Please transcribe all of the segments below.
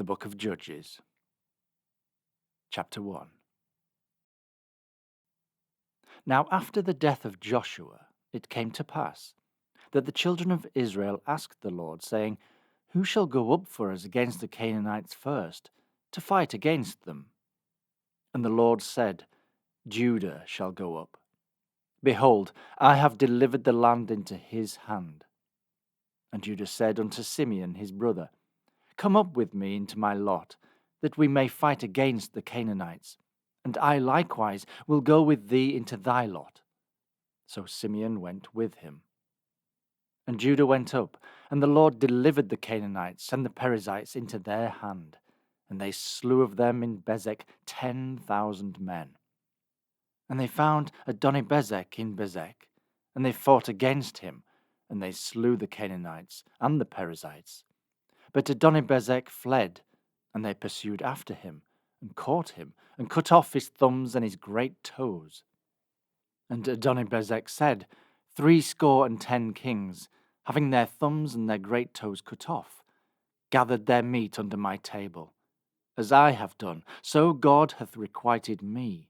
The Book of Judges, Chapter 1. Now after the death of Joshua, it came to pass that the children of Israel asked the Lord, saying, Who shall go up for us against the Canaanites first, to fight against them? And the Lord said, Judah shall go up. Behold, I have delivered the land into his hand. And Judah said unto Simeon his brother, Come up with me into my lot, that we may fight against the Canaanites, and I likewise will go with thee into thy lot. So Simeon went with him. And Judah went up, and the Lord delivered the Canaanites and the Perizzites into their hand, and they slew of them in Bezek 10,000 men. And they found Adonibezek in Bezek, and they fought against him, and they slew the Canaanites and the Perizzites. But Adonibezek fled, and they pursued after him, and caught him, and cut off his thumbs and his great toes. And Adonibezek said, 70 kings, having their thumbs and their great toes cut off, gathered their meat under my table. As I have done, so God hath requited me.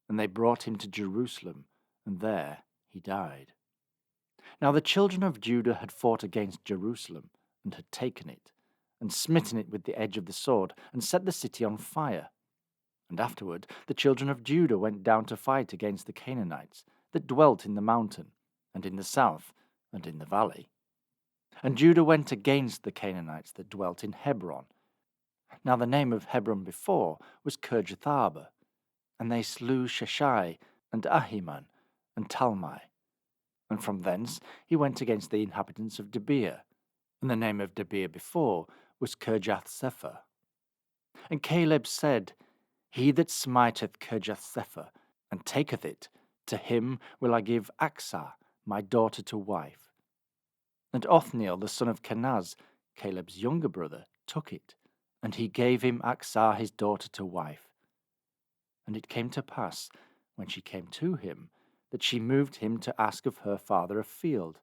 And they brought him to Jerusalem, and there he died. Now the children of Judah had fought against Jerusalem, and had taken it, and smitten it with the edge of the sword, and set the city on fire. And afterward the children of Judah went down to fight against the Canaanites, that dwelt in the mountain, and in the south, and in the valley. And Judah went against the Canaanites that dwelt in Hebron. Now the name of Hebron before was Kirjatharba, and they slew Sheshai, and Ahiman, and Talmai. And from thence he went against the inhabitants of Debir, and the name of Debir before was Kirjath-sepher. And Caleb said, He that smiteth Kirjath-sepher, and taketh it, to him will I give Achsah, my daughter, to wife. And Othniel the son of Kenaz, Caleb's younger brother, took it, and he gave him Achsah his daughter to wife. And it came to pass, when she came to him, that she moved him to ask of her father a field.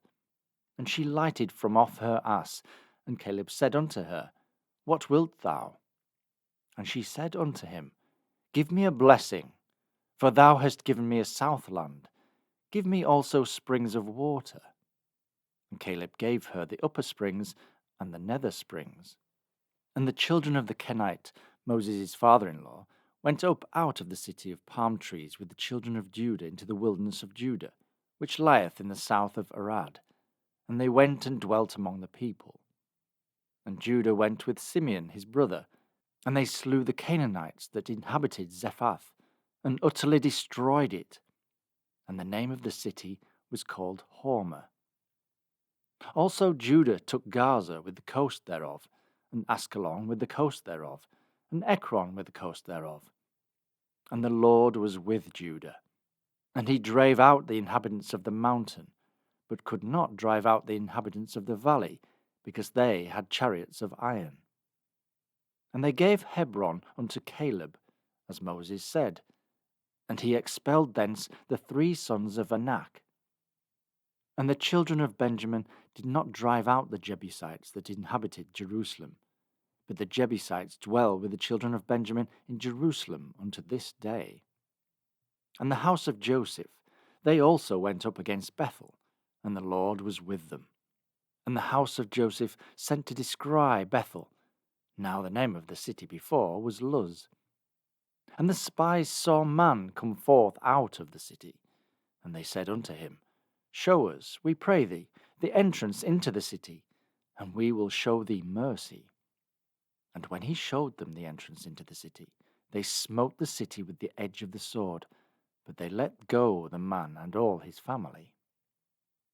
And she lighted from off her ass, and Caleb said unto her, What wilt thou? And she said unto him, Give me a blessing, for thou hast given me a south land. Give me also springs of water. And Caleb gave her the upper springs and the nether springs. And the children of the Kenite, Moses' father-in-law, went up out of the city of palm trees with the children of Judah into the wilderness of Judah, which lieth in the south of Arad. And they went and dwelt among the people. And Judah went with Simeon his brother, and they slew the Canaanites that inhabited Zephath, and utterly destroyed it. And the name of the city was called Hormah. Also Judah took Gaza with the coast thereof, and Askelon with the coast thereof, and Ekron with the coast thereof. And the Lord was with Judah, and he drave out the inhabitants of the mountain, but could not drive out the inhabitants of the valley, because they had chariots of iron. And they gave Hebron unto Caleb, as Moses said, and he expelled thence the 3 sons of Anak. And the children of Benjamin did not drive out the Jebusites that inhabited Jerusalem, but the Jebusites dwell with the children of Benjamin in Jerusalem unto this day. And the house of Joseph, they also went up against Bethel, and the Lord was with them. And the house of Joseph sent to descry Bethel. Now the name of the city before was Luz. And the spies saw man come forth out of the city, and they said unto him, Show us, we pray thee, the entrance into the city, and we will show thee mercy. And when he showed them the entrance into the city, they smote the city with the edge of the sword, but they let go the man and all his family.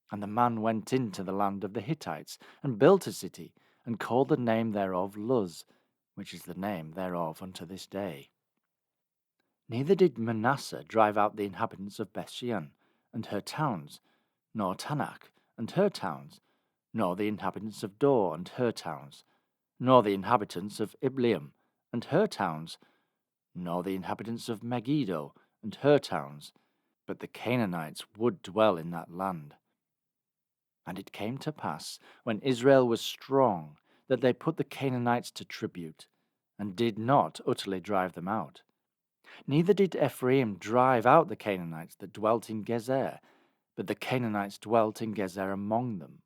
And the man went into the land of the Hittites, and built a city, and called the name thereof Luz, which is the name thereof unto this day. Neither did Manasseh drive out the inhabitants of Bethshean, and her towns, nor Tanakh, and her towns, nor the inhabitants of Dor, and her towns, nor the inhabitants of Ibleam, and her towns, nor the inhabitants of Megiddo, and her towns, but the Canaanites would dwell in that land. And it came to pass, when Israel was strong, that they put the Canaanites to tribute, and did not utterly drive them out. Neither did Ephraim drive out the Canaanites that dwelt in Gezer, but the Canaanites dwelt in Gezer among them.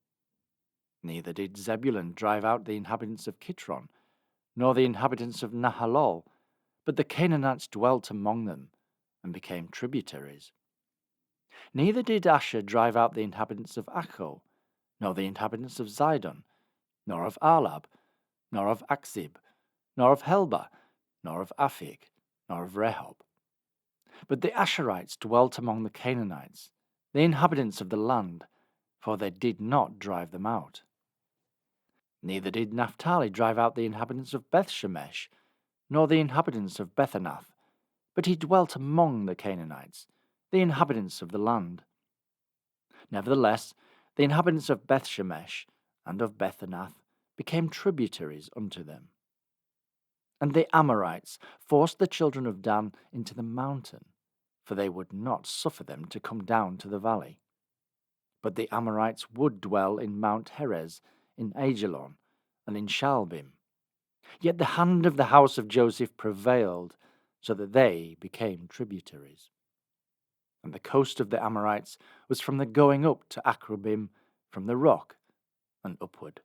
Neither did Zebulun drive out the inhabitants of Kitron, nor the inhabitants of Nahalol, but the Canaanites dwelt among them, and became tributaries. Neither did Asher drive out the inhabitants of Accho, nor the inhabitants of Zidon, nor of Alab, nor of Akzib, nor of Helba, nor of Aphik, nor of Rehob. But the Asherites dwelt among the Canaanites, the inhabitants of the land, for they did not drive them out. Neither did Naphtali drive out the inhabitants of Bethshemesh, nor the inhabitants of Bethanath, but he dwelt among the Canaanites, the inhabitants of the land. Nevertheless, the inhabitants of Bethshemesh and of Bethanath became tributaries unto them. And the Amorites forced the children of Dan into the mountain, for they would not suffer them to come down to the valley. But the Amorites would dwell in Mount Heres, in Ajalon, and in Shaalbim. Yet the hand of the house of Joseph prevailed, so that they became tributaries. And the coast of the Amorites was from the going up to Akrabim, from the rock and upward.